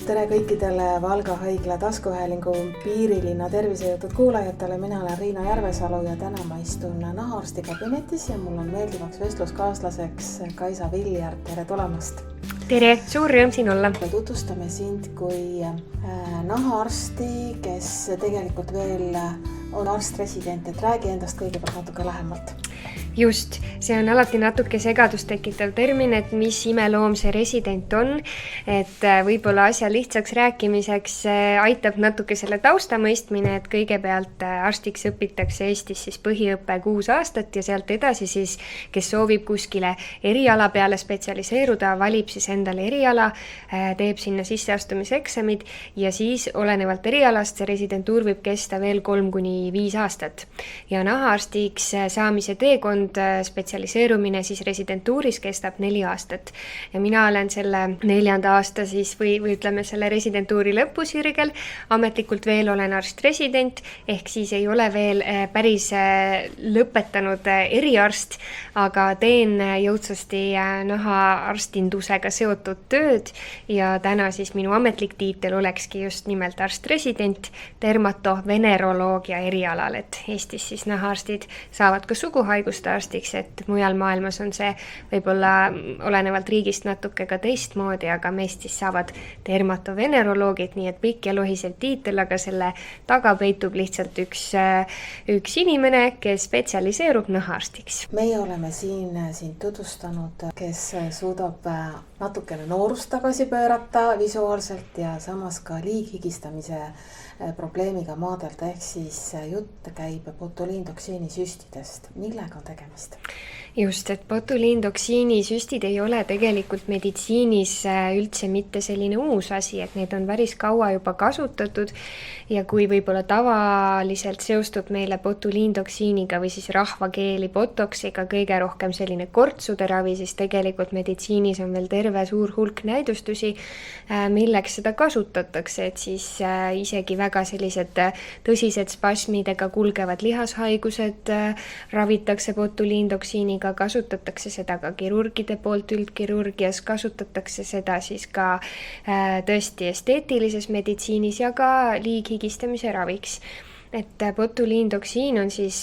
Tere kõikidele Valga haigla taskuhäälingu Piirilinna tervisejutud kuulajatele. Mina olen Riina Järvesalu ja täna ma istun nahaarsti kabinetis ja mul on meeldivaks vestluskaaslaseks Kaisa Viljar. Tere tulemast! Tere, suur rõõm siin olla! Tutvustame sind kui nahaarsti, kes tegelikult veel on arst-resident, et räägi endast kõigepealt natuke lähemalt. Just, see on alati natuke segadust tekitav termin, et mis imeloom see resident on, et võib-olla asja lihtsaks rääkimiseks aitab natuke selle tausta mõistmine, et kõigepealt arstiks õpitakse Eestis siis põhiõppe 6 aastat ja sealt edasi siis, kes soovib kuskile eriala peale spetsialiseeruda, valib siis endale eriala, teeb sinna sisseastumiseksamid ja siis olenevalt erialast see residentuur võib kesta veel 3-5 aastat. Ja nahaarstiks saamise teekond spetsialiseerumine siis residentuuris kestab 4 aastat. Ja mina olen selle 4. aasta siis või ütleme selle residentuuri lõpusirgel. Ametlikult veel olen arst-resident, ehk siis ei ole veel päris lõpetanud eriarst, aga teen jõudsasti nahaarstindusega seotud tööd ja täna siis minu ametlik tiitel olekski just nimelt arst-resident dermatoveneroloogia erialal, et Eestis siis nahaarstid saavad ka suguhaiguste arstiks, et mujal maailmas on see võib-olla olenevalt riigist natuke ka teistmoodi, aga meist siis saavad dermatoveneroloogid, nii et pikk ja lohisev tiitel, aga selle taga peitub lihtsalt üks inimene, kes spetsialiseerub nahaarstiks. Meie oleme siin tutvustanud, kes suudab natukene noorust tagasi pöörata visuaalselt ja samas ka liighigistamise probleemiga maadelda, ehk siis jutt käib botuliintoksiini süstidest. Millega on tegemist? Just, et botuliintoksiini süstid ei ole tegelikult meditsiinis üldse mitte selline uus asi, et neid on päris kaua juba kasutatud ja kui võib-olla tavaliselt seostub meile botuliintoksiiniga või siis rahvakeeli botoksiga kõige rohkem selline kortsude ravi, siis tegelikult meditsiinis on veel terve suur hulk näidustusi, milleks seda kasutatakse, et siis isegi väga sellised tõsised spasmidega kulgevad lihashaigused ravitakse botuliintoksiiniga, kasutatakse seda ka kirurgide poolt üldkirurgias, kasutatakse seda siis ka tõesti esteetilises meditsiinis ja ka liighigistamise raviks. Et botuliintoksiin on siis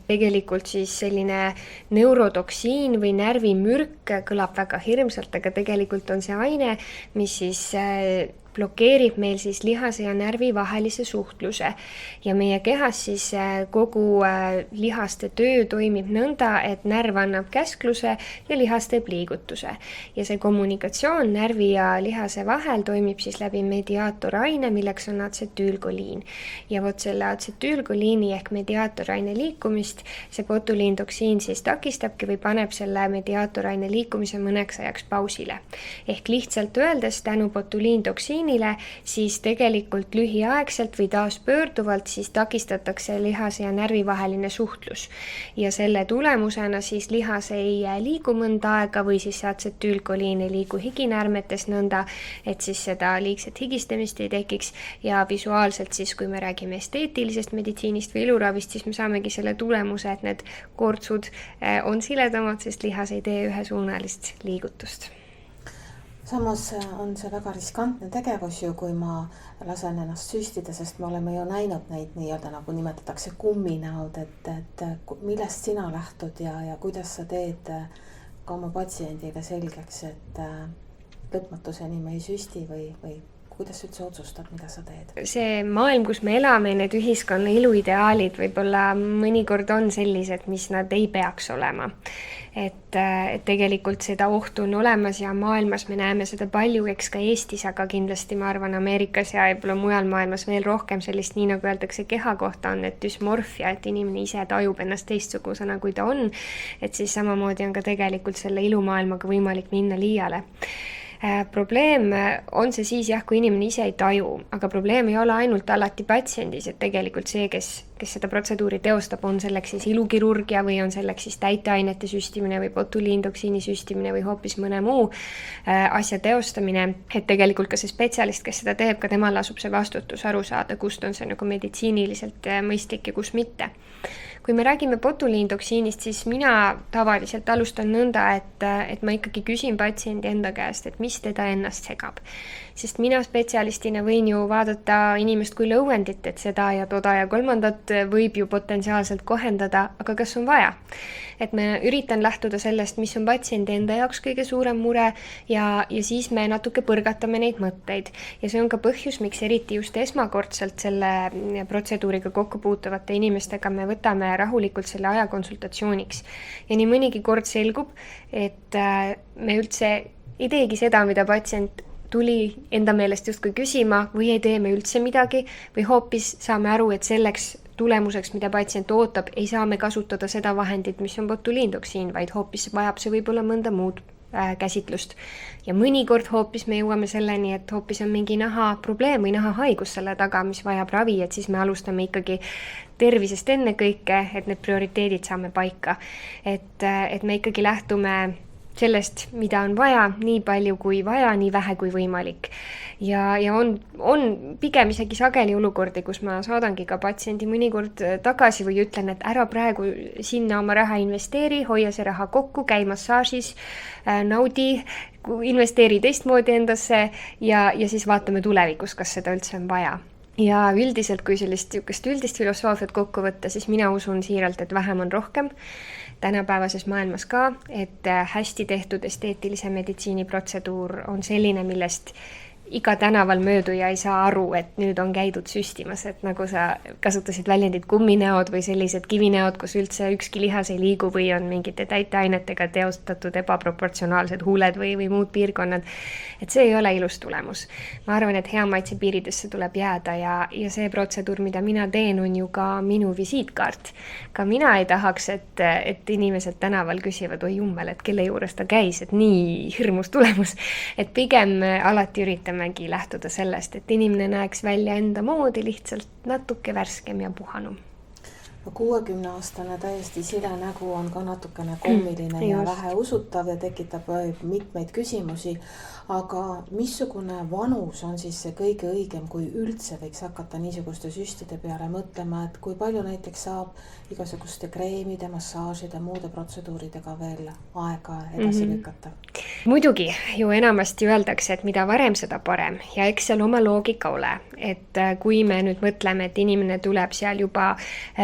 tegelikult siis selline neurotoksiin või närvimürk, kõlab väga hirmsalt, aga tegelikult on see aine, mis siis blokeerib meil siis lihase ja närvi vahelise suhtluse ja meie kehas siis kogu lihaste töö toimib nõnda, et närv annab käskluse ja lihas teeb liigutuse ja see kommunikatsioon närvi ja lihase vahel toimib siis läbi mediaatoraine, milleks on atsetüülkoliin ja vot selle atsetüülkoliini ehk mediaatoraine liikumist see botuliintoksiin siis takistabki või paneb selle mediaatoraine liikumise mõneks ajaks pausile ehk lihtsalt öeldes tänu botuliintoksiini siis tegelikult lühiaegselt või taaspöörduvalt siis takistatakse lihase ja närvi vaheline suhtlus. Ja selle tulemusena siis lihas ei liigu mõnda aega või siis atsetüülkoliin ei liigu higinäärmetes nõnda, et siis seda liigset higistamist ei tekiks ja visuaalselt siis, kui me räägime esteetilisest meditsiinist või iluravist, siis me saamegi selle tulemuse, et need kortsud on siledamad, sest lihas ei tee ühesuunalist liigutust. Samas on see väga riskantne tegevus ju, kui ma lasen ennast süstida, sest me oleme ju näinud neid nii-öelda nagu nimetatakse kumminäod, et millest sina lähtud ja kuidas sa teed ka oma patsiendile selgeks, et lõpmatuseni me ei süsti või kuidas üldse otsustad, mida sa teed? See maailm, kus me elame, need ühiskonna iluideaalid võib-olla mõnikord on sellised, mis nad ei peaks olema. Et tegelikult seda ohtu on olemas ja maailmas me näeme seda palju, eks ka Eestis, aga kindlasti ma arvan Ameerikas ja võib-olla mujal maailmas veel rohkem sellist, nii nagu öeldakse keha kohta on, et dysmorfia, et inimene ise tajub ennast teistsugusena, kui ta on, et siis samamoodi on ka tegelikult selle ilumaailmaga võimalik minna liiale. Probleem on see siis jah, kui inimene ise ei taju, aga probleem ei ole ainult alati patsiendis, et tegelikult see, kes seda protseduuri teostab, on selleks siis ilukirurgia või on selleks siis täiteainete süstimine või botuliintoksiini süstimine või hoopis mõne muu asja teostamine, et tegelikult ka see spetsialist, kes seda teeb, ka temal lasub see vastutus aru saada, kust on see nagu meditsiiniliselt mõistlik ja kus mitte. kui me räägime botuliintoksiinist, siis mina tavaliselt alustan nõnda, et ma ikkagi küsin patsiendi enda käest, et mis teda ennast segab. Sest mina spetsialistina võin ju vaadata inimest kui lõuendit, et seda ja toda ja kolmandat võib ju potentsiaalselt kohendada, aga kas on vaja? Et me üritan lähtuda sellest, mis on patsiendi enda jaoks kõige suurem mure ja siis me natuke põrgatame neid mõtteid. Ja see on ka põhjus, miks eriti just esmakordselt selle protseduuriga kokku puutuvate inimestega me võtame rahulikult selle aja konsultatsiooniks. Ja nii mõnigi kord selgub, et me üldse ei teegi seda, mida patsient tuli enda meelest justkui küsima või ei tee me üldse midagi või hoopis saame aru, et selleks tulemuseks, mida patsient ootab, ei saa me kasutada seda vahendit, mis on botuliintoksiin, vaid hoopis vajab see võib-olla mõnda muud käsitlust. Ja mõnikord hoopis me jõuame selleni, et hoopis on mingi nahaprobleem või nahahaigus selle taga, mis vajab ravi, et siis me alustame ikkagi tervisest enne kõike, et need prioriteedid saame paika. Et me ikkagi lähtume sellest, mida on vaja, nii palju kui vaja, nii vähe kui võimalik. Ja on pigem isegi sageli olukordi, kus ma saadangi ka patsiendi mõnikord tagasi või ütlen, et ära praegu sinna oma raha investeeri, hoia see raha kokku, käi massaažis, naudi, investeeri teistmoodi endasse ja siis vaatame tulevikus, kas seda üldse on vaja. Ja üldiselt, kui sellist üldist filosoofiat kokku võtta, siis mina usun siiralt, et vähem on rohkem. Tänapäevases maailmas ka, et hästi tehtud esteetilise meditsiini protseduur on selline, millest iga tänaval mööduja ei saa aru, et nüüd on käidud süstimas, et nagu sa kasutasid väljendit kumminäod või sellised kivinäod, kus üldse ükski lihas ei liigu või on mingite täiteainetega teostatud ebaproportsionaalsed huuled või muud piirkonnad. Et see ei ole ilus tulemus. Ma arvan, et hea maitse piiridesse tuleb jääda ja see protseduur, mida mina teen, on ju ka minu visiitkaart. Ka mina ei tahaks, et inimesed tänaval küsivad, oi jummel, et kelle juures ta käis, et nii hirmus tulemus. Et pigem alati üritamegi lähtuda sellest, et inimene näeks välja enda moodi lihtsalt natuke värskem ja puhanum. 60-aastane täiesti sile nägu on ka natukene koomiline ja vähe usutav ja tekitab mitmeid küsimusi. Aga missugune vanus on siis see kõige õigem, kui üldse võiks hakata niisuguste süstide peale mõtlema, et kui palju näiteks saab igasuguste kreemide, massaažide, muude protseduuridega veel aega edasi lükata? Muidugi ju enamasti öeldakse, et mida varem, seda parem ja eks seal oma loogika ole. Et kui me nüüd mõtleme, et inimene tuleb seal juba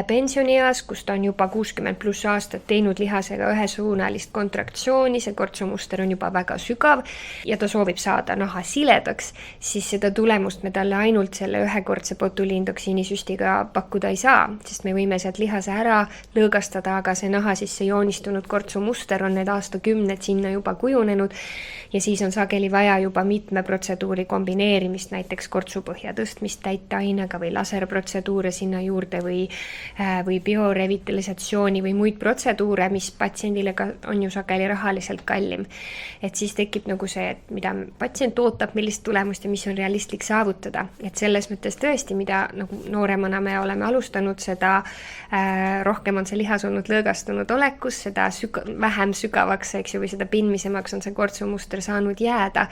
pensionieas, kus ta on juba 60+ aastat teinud lihasega ühesuunalist kontraktsiooni, see kortsumuster on juba väga sügav ja ta soovib saada naha siledaks, siis seda tulemust me talle ainult selle ühekordse botuliintoksiinisüstiga pakkuda ei saa, sest me võime sealt lihase ära lõõgastada, aga see naha sisse joonistunud kortsumuster on need aastakümned sinna juba kujunenud ja siis on sageli vaja juba mitme protseduuri kombineerimist, näiteks kortsupõhja tõstmist täiteainega või laserprotseduure sinna juurde või biorevitalisatsiooni või muid protseduure, mis patsiendile on ju sageli rahaliselt kallim. Et siis tekib nagu see, et mida patsient ootab, millist tulemust ja mis on realistlik saavutada. Et selles mõttes tõesti, mida nagu nooremana me oleme alustanud, seda rohkem on see lihas olnud lõõgastunud olekus, seda vähem sügavaks, eks ju, või seda pinmisemaks on see kortsumuster saanud jääda.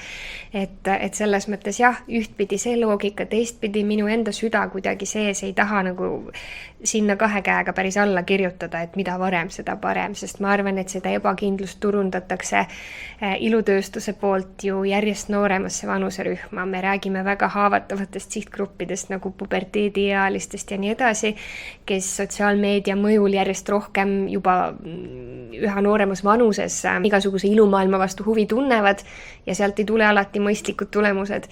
Et selles mõttes jah, ühtpidi see loogika, teistpidi minu enda süda kuidagi sees ei taha nagu sinna kahe käega päris alla kirjutada, et mida varem, seda parem, sest ma arvan, et seda ebakindlust turundatakse ilutööstuse poolt ju järjest nooremasse vanuserühma. Me räägime väga haavatavatest sihtgruppidest nagu puberteediealistest ja nii edasi, kes sotsiaalmeedia mõjul järjest rohkem juba üha nooremas vanuses igasuguse ilumaailma vastu huvi tunnevad ja sealt ei tule alati mõistlikud tulemused.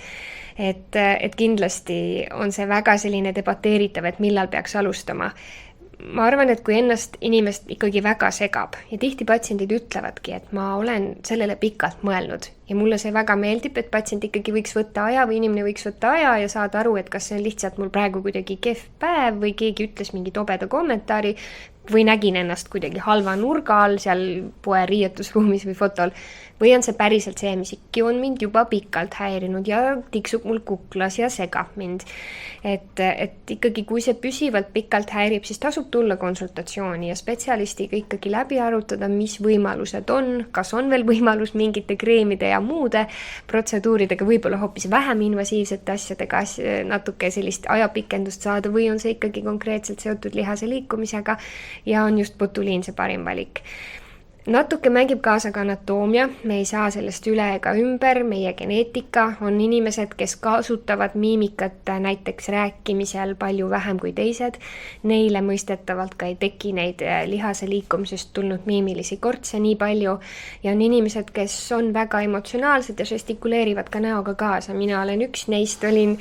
Et kindlasti on see väga selline debateeritav, et millal peaks alustama. Ma arvan, et kui ennast inimest ikkagi väga segab ja tihti patsiendid ütlevadki, et ma olen sellele pikalt mõelnud ja mulle see väga meeldib, et patsient ikkagi võiks võtta aja või inimene võiks võtta aja ja saada aru, et kas see on lihtsalt mul praegu kuidagi kehv päev või keegi ütles mingi tobeda kommentaari või nägin ennast kuidagi halva nurga all seal poe riietusruumis või fotol. Või on see päriselt see, mis ikka on mind juba pikalt häirinud ja tiksub mul kuklas ja segab mind. Et ikkagi, kui see püsivalt pikalt häirib, siis tasub tulla konsultatsiooni ja spetsialistiga ikkagi läbi arutada, mis võimalused on, kas on veel võimalus mingite kreemide ja muude protseduuridega, võib-olla hoopis vähem invasiivsete asjadega natuke sellist ajapikendust saada või on see ikkagi konkreetselt seotud lihase liikumisega. ja on just botuliin see parim valik. Natuke mängib kaasa ka anatoomia, me ei saa sellest üle ega ümber, meie geneetika, on inimesed, kes kasutavad miimikat näiteks rääkimisel palju vähem kui teised, neile mõistetavalt ka ei teki neid lihase liikumisest tulnud miimilisi kortse nii palju ja on inimesed, kes on väga emotsionaalsed ja žestikuleerivad ka näoga kaasa, mina olen üks neist, olin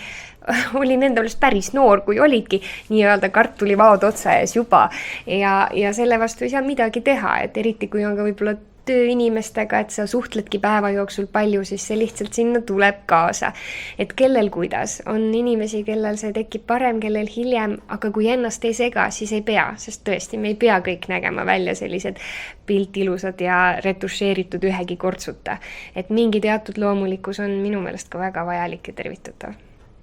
enda meelest päris noor, kui olidki nii-öelda kartulivaod otsa ees juba ja selle vastu ei saa midagi teha, et eriti kui on ka võib-olla tööinimestega, et sa suhtledki päeva jooksul palju, siis see lihtsalt sinna tuleb kaasa. Et kellel kuidas, on inimesi, kellel see tekib parem, kellel hiljem, aga kui ennast ei sega, siis ei pea, sest tõesti, me ei pea kõik nägema välja sellised piltilusad ja retušeeritud ühegi kortsuta. Et mingi teatud loomulikkus on minu meelest ka väga vajalik ja tervitatav.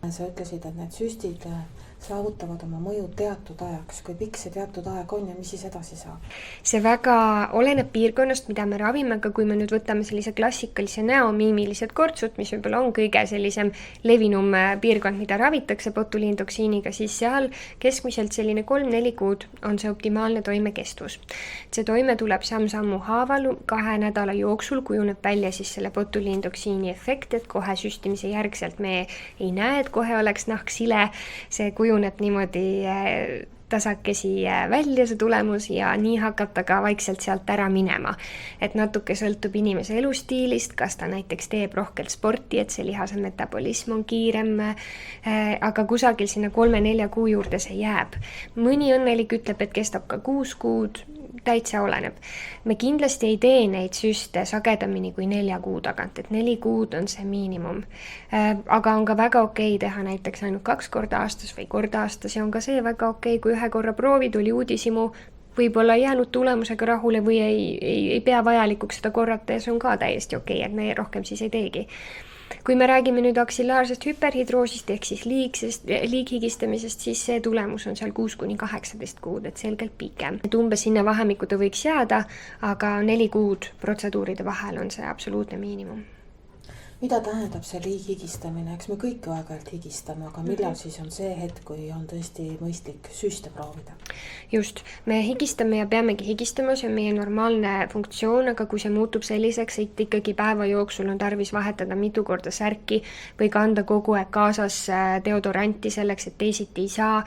Sa ütlesid, et need süstid saavutavad oma mõju teatud ajaks. Kui pikk see teatud aeg on ja mis siis edasi saab? See väga oleneb piirkonnast, mida me ravime, aga kui me nüüd võtame sellise klassikalise näomiimilised kortsud, mis võib-olla on kõige sellisem levinum piirkond, mida ravitakse botuliintoksiiniga, siis seal keskmiselt selline 3-4 kuud on see optimaalne toimekestvus. See toime tuleb samm-sammu haaval 2 nädala jooksul, kujuneb välja siis selle botuliintoksiini efekt, et kohe süstimise järgselt me ei näe, et kohe oleks nahk sile, see kujuneb niimoodi tasakesi välja see tulemus ja nii hakkab ta ka vaikselt sealt ära minema. Et natuke sõltub inimese elustiilist, kas ta näiteks teeb rohkelt sporti, et see lihase metabolism on kiirem, aga kusagil sinna 3-4 kuu juurde see jääb. Mõni õnnelik ütleb, et kestab ka 6 kuud, täitsa oleneb. Me kindlasti ei tee neid süste sagedamini kui 4 kuu tagant, et 4 kuud on see miinimum. Aga on ka väga okei teha näiteks ainult 2 korda aastas või korda aastas ja on ka see väga okei, kui 1 korra proovi tuli uudishimu, võib-olla jäänud tulemusega rahule või ei pea vajalikuks seda korrata ja see on ka täiesti okei, et me rohkem siis ei teegi. Kui me räägime nüüd aksilaarsest hüperhidroosist ehk siis liighigistamisest, siis see tulemus on seal 6-18 kuud, et selgelt pikem. Et umbes sinna vahemikku ta võiks jääda, aga 4 kuud protseduuride vahel on see absoluutne miinimum. Mida tähendab see liighigistamine? Eks me kõik aeg-ajalt higistame, aga millal siis on see hetk, kui on tõesti mõistlik süste proovida? Just, me higistame ja peamegi higistama, see on meie normaalne funktsioon, aga kui see muutub selliseks, et ikkagi päeva jooksul on tarvis vahetada mitu korda särki või kanda kogu aeg kaasas deodoranti selleks, et teisiti ei saa.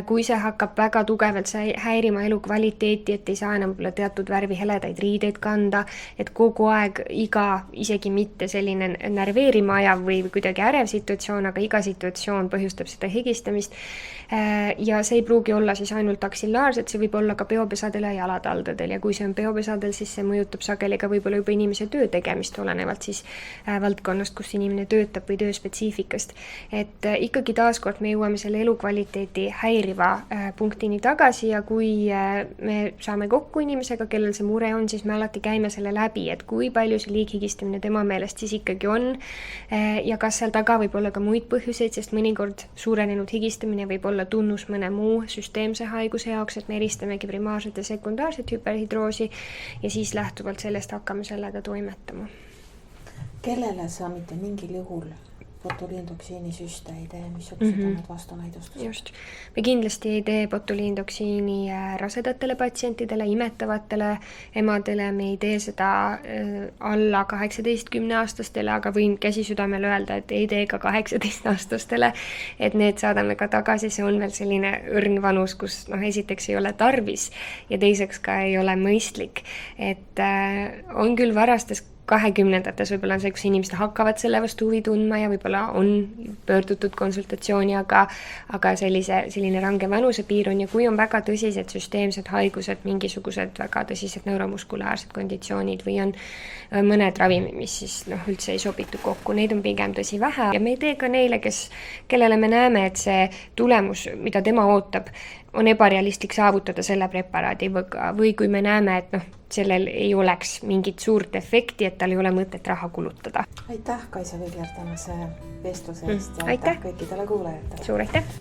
Kui see hakkab väga tugevalt häirima elukvaliteeti, et ei saa enam teatud värvi heledaid riideid kanda, et kogu aeg isegi mitte selline närveerima ajav või kuidagi ärev situatsioon, aga iga situatsioon põhjustab seda higistamist. Ja see ei pruugi olla siis ainult aksilaarsed, see võib olla ka peopesadel ja jalataldadel ja kui see on peopesadel, siis see mõjutab sageli ka võib-olla juba inimese töö tegemist olenevalt siis valdkonnast, kus inimene töötab või tööspetsiifikast. Et ikkagi taaskord me jõuame selle elukvaliteeti häiriva punktini tagasi ja kui me saame kokku inimesega, kellel see mure on, siis me alati käime selle läbi, et kui palju see liighigistamine tema meelest siis ikkagi on ja kas seal taga võib olla ka muid põhjuseid, sest mõnikord suurenenud higistamine võib olla tunnus mõne muu süsteemse haiguse jaoks, et me eristamegi primaarset ja sekundaarset hüperhidroosi ja siis lähtuvalt sellest hakkame sellega toimetama. Kellele sa mitte mingil juhul botuliintoksiini süste ei tee, missugused on need vastunäidustused? Just. Me kindlasti ei tee botuliintoksiini rasedatele patsientidele, imetavatele emadele, me ei tee seda alla 18-10-aastastele, aga võin käsi südamel öelda, et ei tee ka 18-aastastele, et need saadame ka tagasi, see on veel selline õrn vanus, kus esiteks ei ole tarvis ja teiseks ka ei ole mõistlik, et on küll varastes 20-ndates võib-olla on see, kus inimesed hakkavad selle vastu huvi tundma ja võib-olla on pöördutud konsultatsiooni, aga selline range vanusepiir on ja kui on väga tõsised süsteemsed haigused, mingisugused väga tõsised neuromuskulaarsed konditsioonid või on mõned ravimid, mis siis üldse ei sobitu kokku, neid on pigem tõsi vähe ja me ei tee ka neile, kellele me näeme, et see tulemus, mida tema ootab, on ebarealistlik saavutada selle preparaadiga või kui me näeme, et sellel ei oleks mingit suurt efekti, et tal ei ole mõtet raha kulutada. Aitäh, Kaisa Viljar, tänase vestluse eest ja aitäh kõikidele kuulajatele. Suur aitäh!